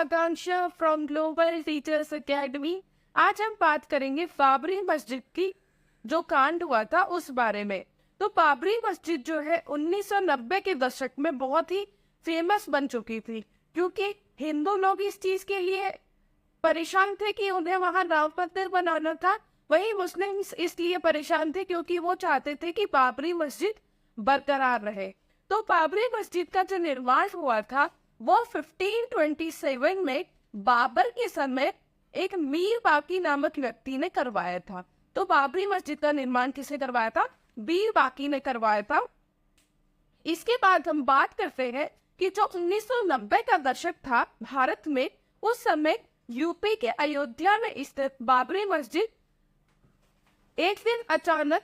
Akanksha from global teachers academy. आज हम बात करेंगे बाबरी मस्जिद की जो कांड हुआ था उस बारे में। तो बाबरी मस्जिद जो है 1990 के दशक में बहुत ही फेमस बन चुकी थी, क्योंकि हिंदू लोग इस चीज के लिए परेशान थे कि उन्हें वहां राम मंदिर बनाना था। वहीं मुस्लिम्स इसलिए परेशान थे क्योंकि वो चाहते थे कि बाबरी मस्जिद बरकरार रहे। तो बाबरी मस्जिद का जो निर्माण हुआ था वो 1527 में बाबर के समय एक मीर बाकी नामक व्यक्ति ने करवाया था। तो बाबरी मस्जिद का निर्माण किसने करवाया था? मीर बाकी ने करवाया था। इसके बाद हम बात करते हैं कि जो 1990 का दशक था भारत में, उस समय यूपी के अयोध्या में स्थित बाबरी मस्जिद एक दिन अचानक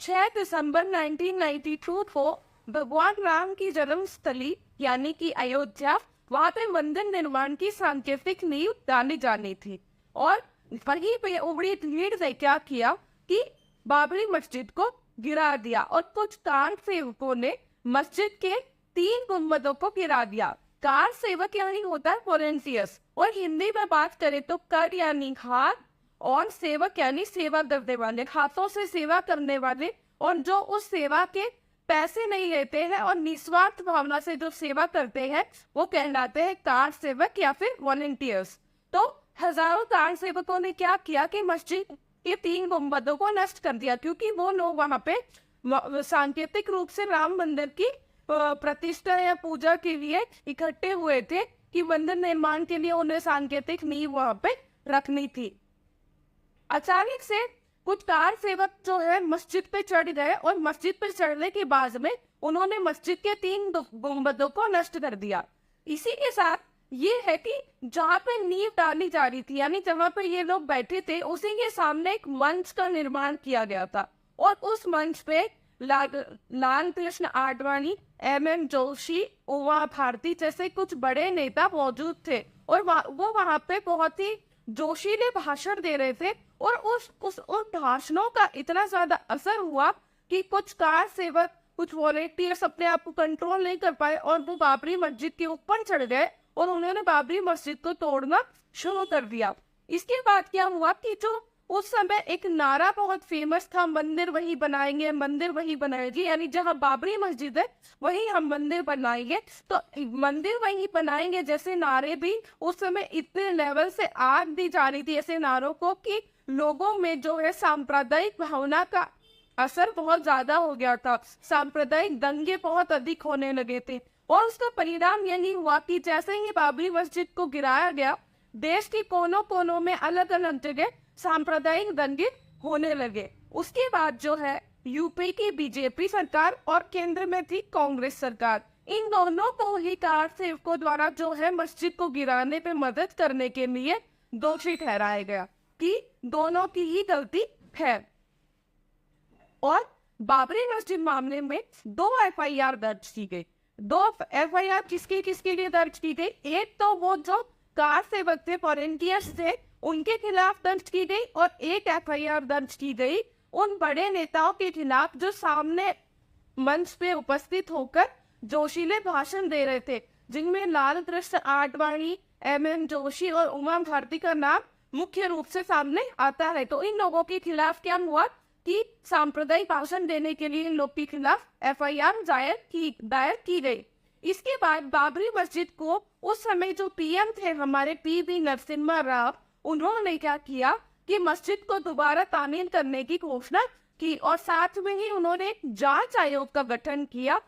6 दिसंबर 1992 को भगवान राम की जन्मस्थली यानी कि अयोध्या, वहां पे मंदिर निर्माण की सांकेतिक नींव डाली जानी थी। और वहीं पे उमड़ी भीड़ ने क्या किया कि बाबरी मस्जिद को गिरा दिया और कुछ कार सेवकों ने मस्जिद के 3 गुंबदों को गिरा दिया। कार सेवक यानी होता है वॉलंटियर्स, और हिंदी में बात करें तो कर यानी हाथ और सेवक यानी सेवा करने वाले, हाथों से सेवा करने वाले, और जो उस सेवा के पैसे नहीं लेते हैं और निस्वार्थ भावना से जो सेवा करते हैं वो कहलाते हैं कार सेवक या फिर वॉलंटियर्स। तो हजारों कार सेवकों ने क्या किया कि मस्जिद के 3 गुंबदों को नष्ट कर दिया, क्योंकि वो लोग वहां पे सांकेतिक रूप से राम मंदिर की प्रतिष्ठा या पूजा के लिए इकट्ठे हुए थे कि मंदिर निर्माण के लिए उन्हें सांकेतिक नींव वहां पे रखनी थी। अचानक से कुछ कार सेवक जो है मस्जिद पे चढ़ गए और मस्जिद पे चढ़ने के बाद में उन्होंने मस्जिद के 3 गुंबदों को नष्ट कर दिया। इसी के साथ ये है कि जहाँ पे नींव डाली जा रही थी यानी जहाँ पे ये लोग बैठे थे उसी के सामने एक मंच का निर्माण किया गया था, और उस मंच पे लाल कृष्ण आडवाणी, MM जोशी, उमा भारती जैसे कुछ बड़े नेता मौजूद थे, और वो वहां पे बहुत ही जोशीले भाषण दे रहे थे। और उन भाषणों का इतना ज्यादा असर हुआ कि कुछ कार सेवक, कुछ वॉलंटियर्स अपने आप को कंट्रोल नहीं कर पाए और वो बाबरी मस्जिद के ऊपर चढ़ गए और उन्होंने बाबरी मस्जिद को तोड़ना शुरू कर दिया। इसके बाद क्या हुआ कि जो उस समय एक नारा बहुत फेमस था, मंदिर वही बनाएंगे, मंदिर वही बनाएंगे, यानी जहां बाबरी मस्जिद है वहीं हम मंदिर बनाएंगे। तो मंदिर वही बनाएंगे जैसे नारे भी उस समय इतने लेवल से आग दी जा रही थी ऐसे नारों को कि लोगों में जो है सांप्रदायिक भावना का असर बहुत ज्यादा हो गया था। सांप्रदायिक दंगे बहुत अधिक होने लगे थे, और उसका परिणाम यही हुआ कि जैसे ही बाबरी मस्जिद को गिराया गया, देश के कोनों कोनों में अलग अलग जगह सांप्रदायिक दंगे होने लगे। उसके बाद जो है यूपी की बीजेपी सरकार और केंद्र में थी कांग्रेस सरकार, इन दोनों को ही कार सेवकों द्वारा जो है मस्जिद को गिराने पे मदद करने के लिए दोषी ठहराया गया कि दोनों की ही गलती है। और बाबरी मस्जिद मामले में 2 FIR दर्ज की गई। 2 FIR किसके लिए दर्ज की गई? एक तो वो जो कार सेवक थे, वॉलंटियर्स थे, उनके खिलाफ दर्ज की गई, और एक FIR दर्ज की गई उन बड़े नेताओं के खिलाफ जो सामने मंच पे उपस्थित होकर जोशीले भाषण दे रहे थे, जिनमें लाल कृष्ण आडवाणी, MM जोशी और उमा भारती का नाम मुख्य रूप से सामने आता है। तो इन लोगों के खिलाफ क्या हुआ कि सांप्रदायिक भाषण देने के लिए इन लोग के खिलाफ FIR दायर की गई। इसके बाद बाबरी मस्जिद को उस समय जो PM थे हमारे PV नरसिम्हा राव, उन्होंने क्या किया कि मस्जिद को दोबारा तामीर करने की घोषणा की, और साथ में ही उन्होंने एक जांच आयोग का गठन किया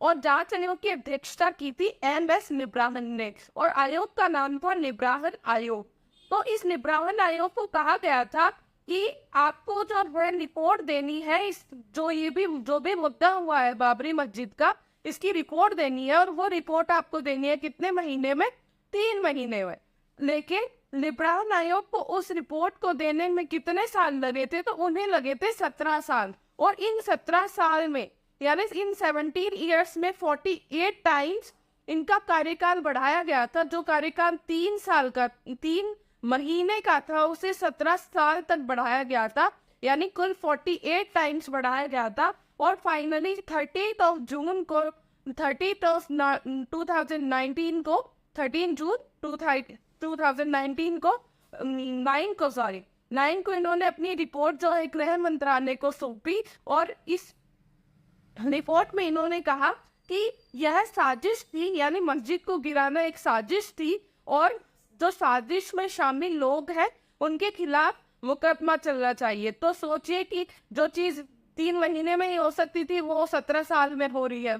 और जांच आयोग की अध्यक्षता की थी MS निब्राहन ने, और आयोग का नाम था निब्राहन आयोग। तो इस निब्राहन आयोग को कहा गया था कि आपको जो रिपोर्ट देनी है, इस जो भी मुद्दा हुआ है बाबरी मस्जिद का, इसकी रिपोर्ट देनी है, और वो रिपोर्ट आपको देनी है कितने महीने में? 3 महीने में। लेकिन निब्राहन आयोग को उस रिपोर्ट को देने में कितने साल लगे थे? तो उन्हें लगे थे 17 साल, और इन 17 साल में यानी इन 17 ईयर्स में 48 टाइम्स इनका कार्यकाल बढ़ाया गया था। जो कार्यकाल 3 महीने का था उसे 17 साल तक बढ़ाया गया था, यानी कुल 48 टाइम्स बढ़ाया गया था। और फाइनली 30 जून 2019 को 13 जून 2019 को 9 को इन्होंने अपनी रिपोर्ट जो है गृह मंत्रालय को सौंपी, और इस रिपोर्ट में इन्होंने कहा कि यह साजिश थी, यानी मस्जिद को गिराना एक साजिश थी, और जो साजिश में शामिल लोग हैं उनके खिलाफ मुकदमा चलना चाहिए। तो सोचिए कि जो चीज 3 महीने में ही हो सकती थी वो 17 साल में हो रही है।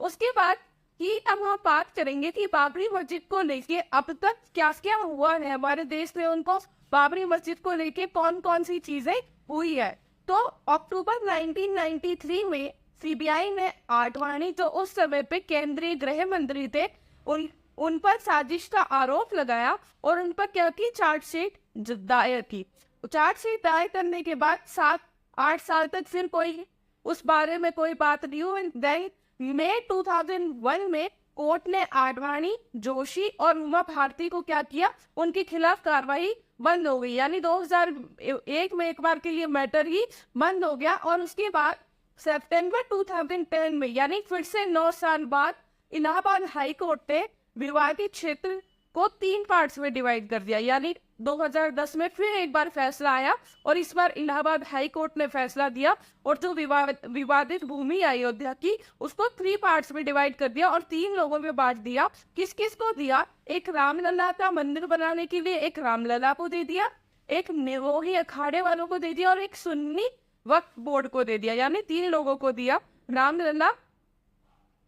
उसके बाद कि अब हम बात करेंगे कि बाबरी मस्जिद को लेके अब तक क्या क्या हुआ है हमारे देश में, उनको बाबरी मस्जिद को लेके कौन कौन सी चीजें हुई है। तो अक्टूबर 1993 में सीबीआई ने आडवाणी, जो उस समय पे केंद्रीय गृह मंत्री थे, उन पर साजिश का आरोप लगाया और उन पर क्या की चार्जशीट दायर की। चार्जशीट दायर करने के बाद 7-8 साल तक फिर कोई उस बारे में कोई बात नहीं हुई। मई 2001 में कोर्ट ने आडवाणी, जोशी और उमा भारती को क्या किया, उनके खिलाफ कार्रवाई बंद हो गई, यानी 2001 में एक बार के लिए मैटर ही बंद हो गया। और उसके बाद सितंबर 2010 में, यानी फिर से 9 साल बाद, इलाहाबाद हाई कोर्ट ने विवादित क्षेत्र को 3 पार्ट्स में डिवाइड कर दिया। यानी 2010 में फिर एक बार फैसला आया और इस बार इलाहाबाद हाई कोर्ट ने फैसला दिया और जो विवादित भूमि अयोध्या की उसको 3 पार्ट्स में डिवाइड कर दिया और 3 लोगों में बांट दिया। किस किस को दिया? एक रामलला का मंदिर बनाने के लिए एक रामलला को दे दिया, एक निर्मोही अखाड़े वालों को दे दिया और एक सुन्नी वक्फ बोर्ड को दे दिया। यानी 3 लोगों को दिया, रामलला,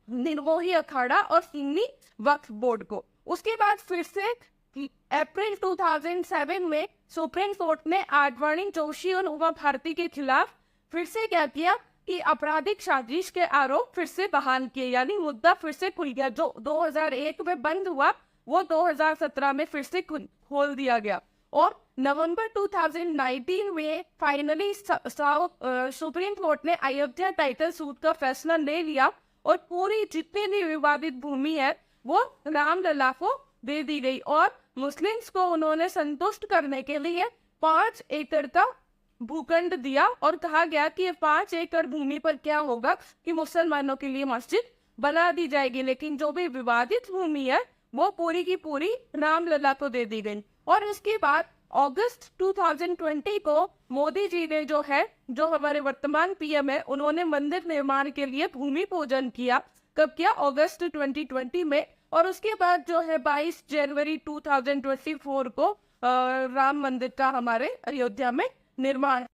निर्मोही अखाड़ा और सुन्नी वक्फ बोर्ड को। उसके बाद फिर से अप्रैल 2007 में सुप्रीम कोर्ट ने आडवाणी, जोशी और उमा भारती के खिलाफ फिर से क्या किया कि आपराधिक साजिश के आरोप फिर से बहाल किए, यानी मुद्दा फिर से खुल गया। जो 2001 में बंद हुआ वो 2017 में फिर से खोल दिया गया। और नवंबर 2019 में फाइनली सुप्रीम कोर्ट ने अयोध्या टाइटल सूट का फैसला ले लिया और पूरी जितनी भी विवादित भूमि है वो रामलला को दे दी गई और मुस्लिम्स को उन्होंने संतुष्ट करने के लिए 5 एकड़ का भूखंड दिया और कहा गया कि 5 एकड़ भूमि पर क्या होगा कि मुसलमानों के लिए मस्जिद बना दी जाएगी, लेकिन जो भी विवादित भूमि है वो पूरी की पूरी रामलला को दे दी गई। और उसके बाद अगस्त 2020 को मोदी जी ने जो हमारे वर्तमान पीएम है, उन्होंने मंदिर निर्माण के लिए भूमि पूजन किया। कब किया? अगस्त 2020 में। और उसके बाद जो है 22 जनवरी 2024 को राम मंदिर का हमारे अयोध्या में निर्माण